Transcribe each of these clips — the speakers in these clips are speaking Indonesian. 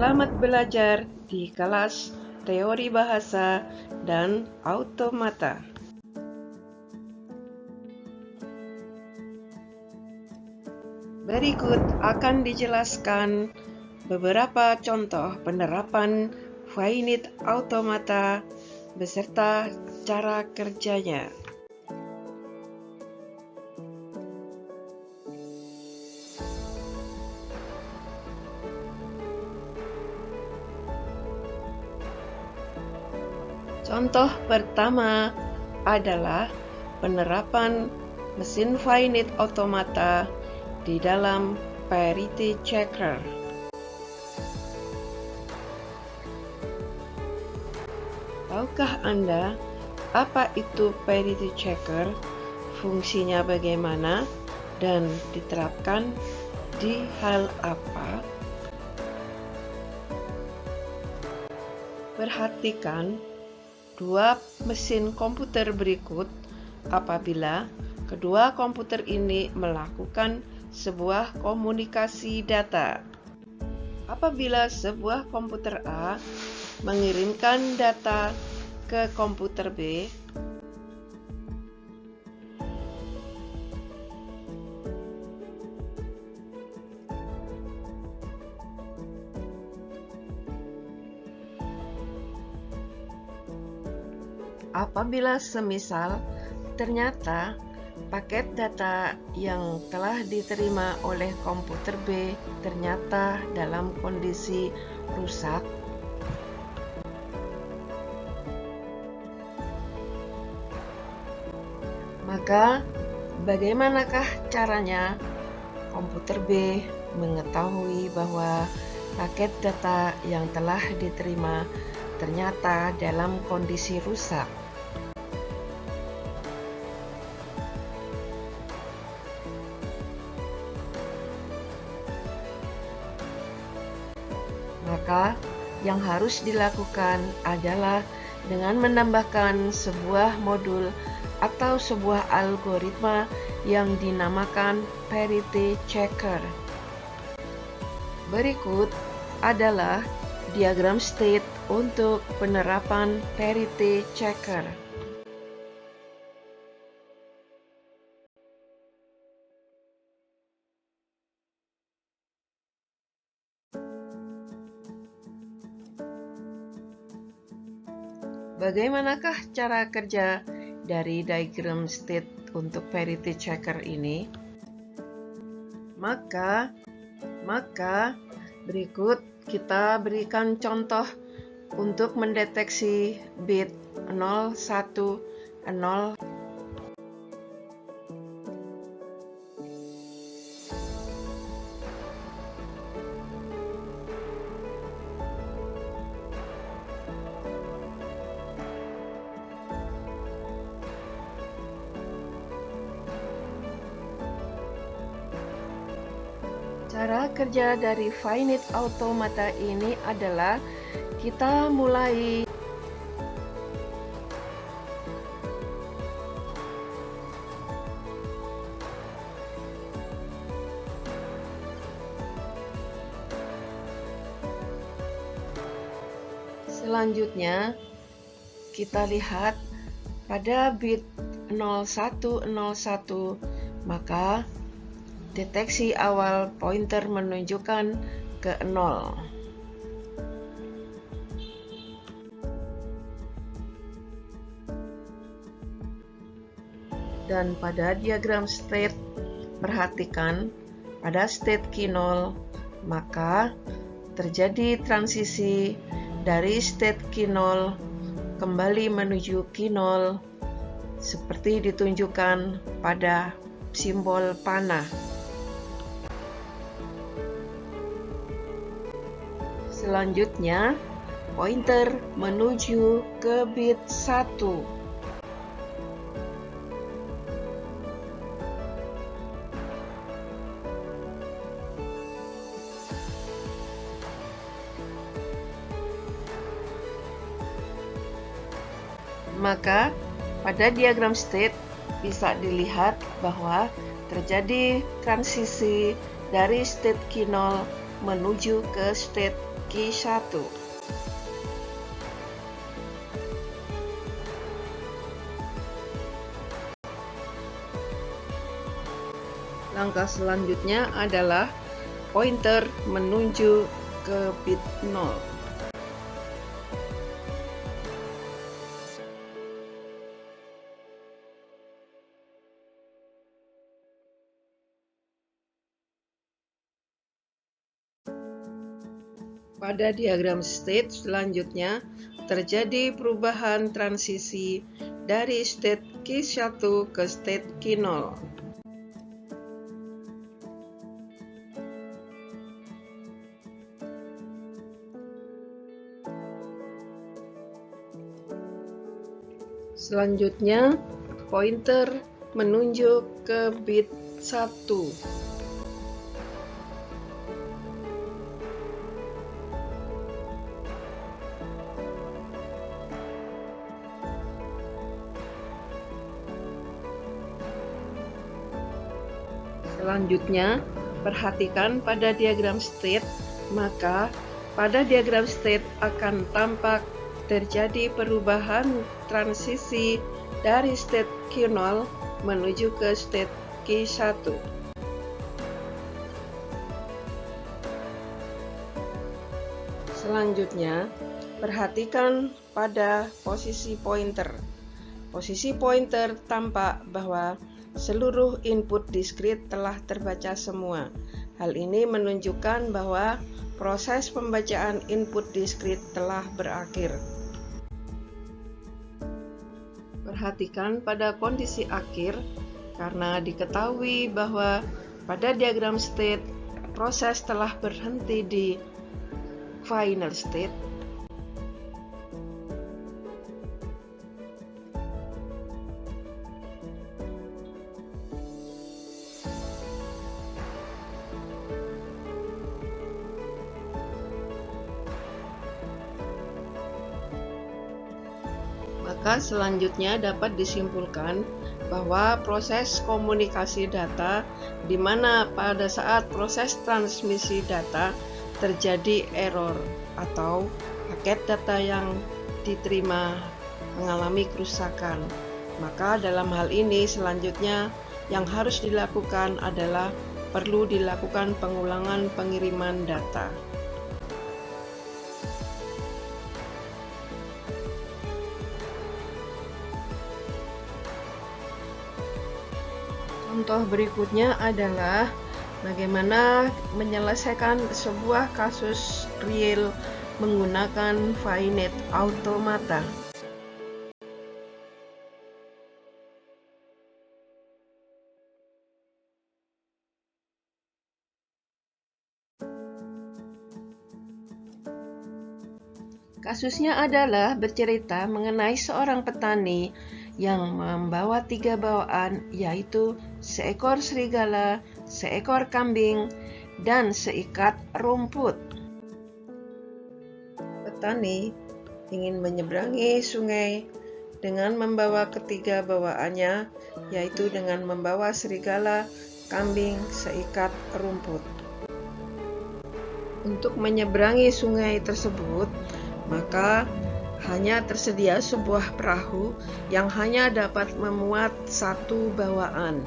Selamat belajar di kelas teori bahasa dan automata. Berikut akan dijelaskan beberapa contoh penerapan finite automata beserta cara kerjanya. Contoh pertama adalah penerapan mesin finite automata di dalam parity checker. Tahukah Anda apa itu parity checker, fungsinya bagaimana, dan diterapkan di hal apa? Perhatikan dua mesin komputer berikut apabila kedua komputer ini melakukan sebuah komunikasi data. Apabila sebuah komputer A mengirimkan data ke komputer B, apabila semisal ternyata paket data yang telah diterima oleh komputer B ternyata dalam kondisi rusak, maka bagaimanakah caranya komputer B mengetahui bahwa paket data yang telah diterima ternyata dalam kondisi rusak? Maka yang harus dilakukan adalah dengan menambahkan sebuah modul atau sebuah algoritma yang dinamakan parity checker. Berikut adalah diagram state untuk penerapan parity checker. Bagaimanakah cara kerja dari diagram state untuk parity checker ini? Maka berikut kita berikan contoh untuk mendeteksi bit 0, 1, 0. Cara kerja dari finite automata ini adalah kita mulai selanjutnya kita lihat pada bit 0101, maka deteksi awal pointer menunjukkan ke 0. Dan pada diagram state, perhatikan pada state key 0, maka terjadi transisi dari state key 0 kembali menuju key 0 seperti ditunjukkan pada simbol panah. Selanjutnya, pointer menuju ke bit 1. Maka, pada diagram state bisa dilihat bahwa terjadi transisi dari state key 0 menuju ke state Q1. Langkah selanjutnya adalah pointer menuju ke bit 0. Pada diagram state selanjutnya, terjadi perubahan transisi dari state Q1 ke state Q0. Selanjutnya, pointer menunjuk ke bit 1. Selanjutnya, perhatikan pada diagram state, maka pada diagram state akan tampak terjadi perubahan transisi dari state Q0 menuju ke state Q1. Selanjutnya, perhatikan pada posisi pointer. Posisi pointer tampak bahwa seluruh input diskrit telah terbaca semua. Hal ini menunjukkan bahwa proses pembacaan input diskrit telah berakhir. Perhatikan pada kondisi akhir, karena diketahui bahwa pada diagram state proses telah berhenti di final state. Maka selanjutnya dapat disimpulkan bahwa proses komunikasi data, di mana pada saat proses transmisi data terjadi error atau paket data yang diterima mengalami kerusakan. Maka dalam hal ini selanjutnya yang harus dilakukan adalah perlu dilakukan pengulangan pengiriman data. Contoh berikutnya adalah bagaimana menyelesaikan sebuah kasus real menggunakan finite automata. Kasusnya adalah bercerita mengenai seorang petani yang membawa 3 bawaan, yaitu seekor serigala, seekor kambing, dan seikat rumput. Petani ingin menyeberangi sungai dengan membawa ketiga bawaannya, yaitu dengan membawa serigala, kambing, seikat rumput. Untuk menyeberangi sungai tersebut, maka hanya tersedia sebuah perahu yang hanya dapat memuat 1 bawaan.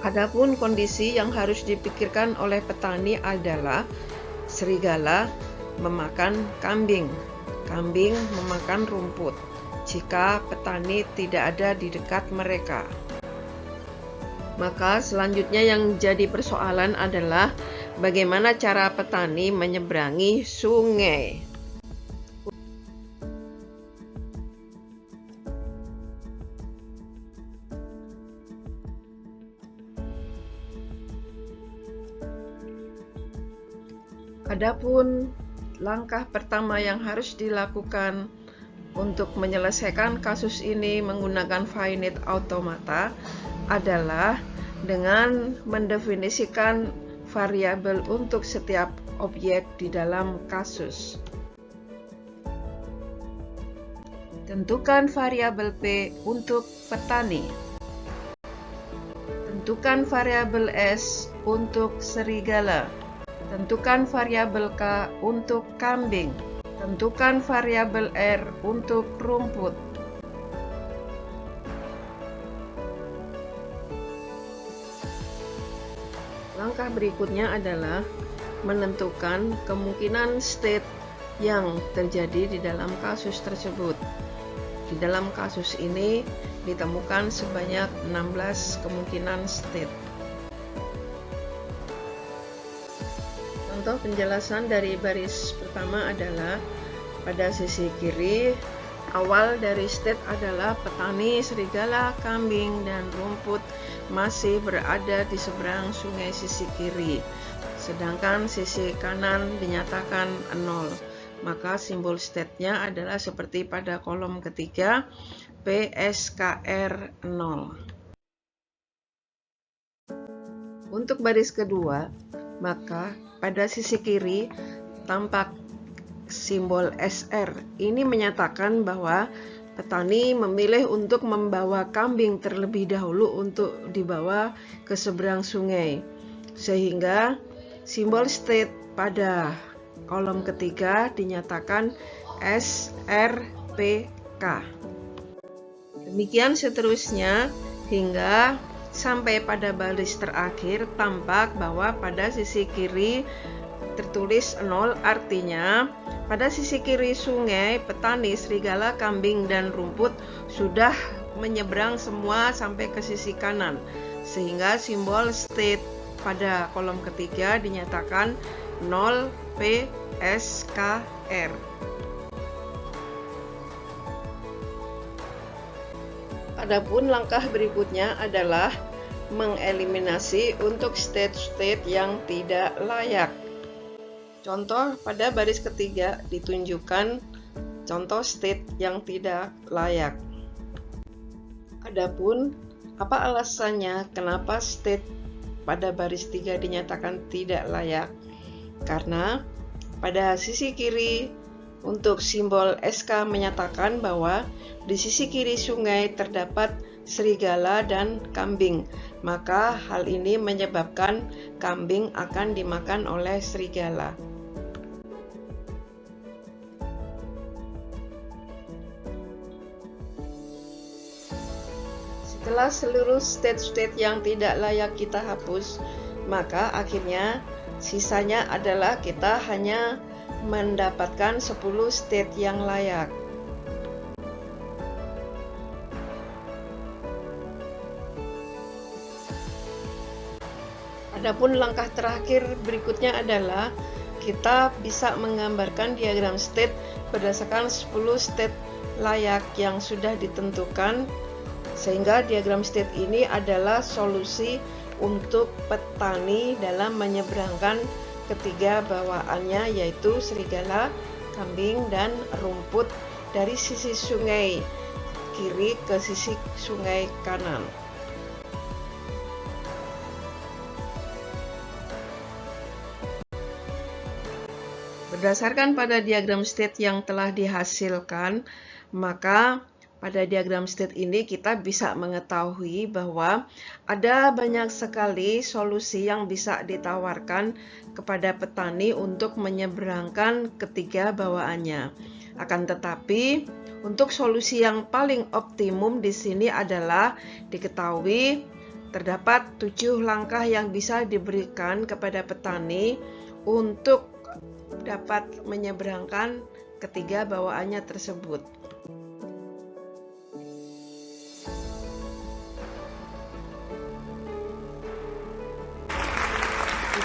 Adapun kondisi yang harus dipikirkan oleh petani adalah serigala memakan kambing, kambing memakan rumput jika petani tidak ada di dekat mereka. Maka selanjutnya yang jadi persoalan adalah bagaimana cara petani menyeberangi sungai. Adapun langkah pertama yang harus dilakukan untuk menyelesaikan kasus ini menggunakan finite automata adalah dengan mendefinisikan variabel untuk setiap objek di dalam kasus. Tentukan variabel P untuk petani. Tentukan variabel S untuk serigala. Tentukan variabel K untuk kambing. Tentukan variabel R untuk rumput. Langkah berikutnya adalah menentukan kemungkinan state yang terjadi di dalam kasus tersebut. Di dalam kasus ini ditemukan sebanyak 16 kemungkinan state. Contoh penjelasan dari baris pertama adalah pada sisi kiri, awal dari state adalah petani, serigala, kambing, dan rumput masih berada di seberang sungai sisi kiri, sedangkan sisi kanan dinyatakan 0. Maka simbol state-nya adalah seperti pada kolom ketiga, PSKR 0. Untuk baris kedua, maka pada sisi kiri tampak simbol SR. Ini menyatakan bahwa petani memilih untuk membawa kambing terlebih dahulu untuk dibawa ke seberang sungai, sehingga simbol state pada kolom ketiga dinyatakan SRPK. Demikian seterusnya hingga sampai pada baris terakhir tampak bahwa pada sisi kiri tertulis 0, artinya pada sisi kiri sungai, petani, serigala, kambing, dan rumput sudah menyeberang semua sampai ke sisi kanan, sehingga simbol state pada kolom ketiga dinyatakan 0 PSKR. Adapun langkah berikutnya adalah mengeliminasi untuk state-state yang tidak layak. Contoh pada baris ketiga ditunjukkan contoh state yang tidak layak. Adapun apa alasannya kenapa state pada baris 3 dinyatakan tidak layak? Karena pada sisi kiri untuk simbol SK menyatakan bahwa di sisi kiri sungai terdapat serigala dan kambing, maka hal ini menyebabkan kambing akan dimakan oleh serigala. Setelah seluruh state-state yang tidak layak kita hapus, maka akhirnya sisanya adalah kita hanya mendapatkan 10 state yang layak. Adapun langkah terakhir berikutnya adalah kita bisa menggambarkan diagram state berdasarkan 10 state layak yang sudah ditentukan, sehingga diagram state ini adalah solusi untuk petani dalam menyeberangkan ketiga bawaannya, yaitu serigala, kambing, dan rumput dari sisi sungai kiri ke sisi sungai kanan. Berdasarkan pada diagram state yang telah dihasilkan, maka pada diagram state ini kita bisa mengetahui bahwa ada banyak sekali solusi yang bisa ditawarkan kepada petani untuk menyeberangkan ketiga bawaannya. Akan tetapi, untuk solusi yang paling optimum di sini adalah diketahui terdapat 7 langkah yang bisa diberikan kepada petani untuk dapat menyeberangkan ketiga bawaannya tersebut.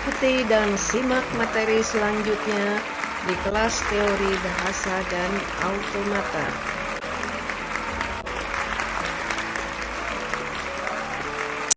Ikuti dan simak materi selanjutnya di kelas teori bahasa dan automata.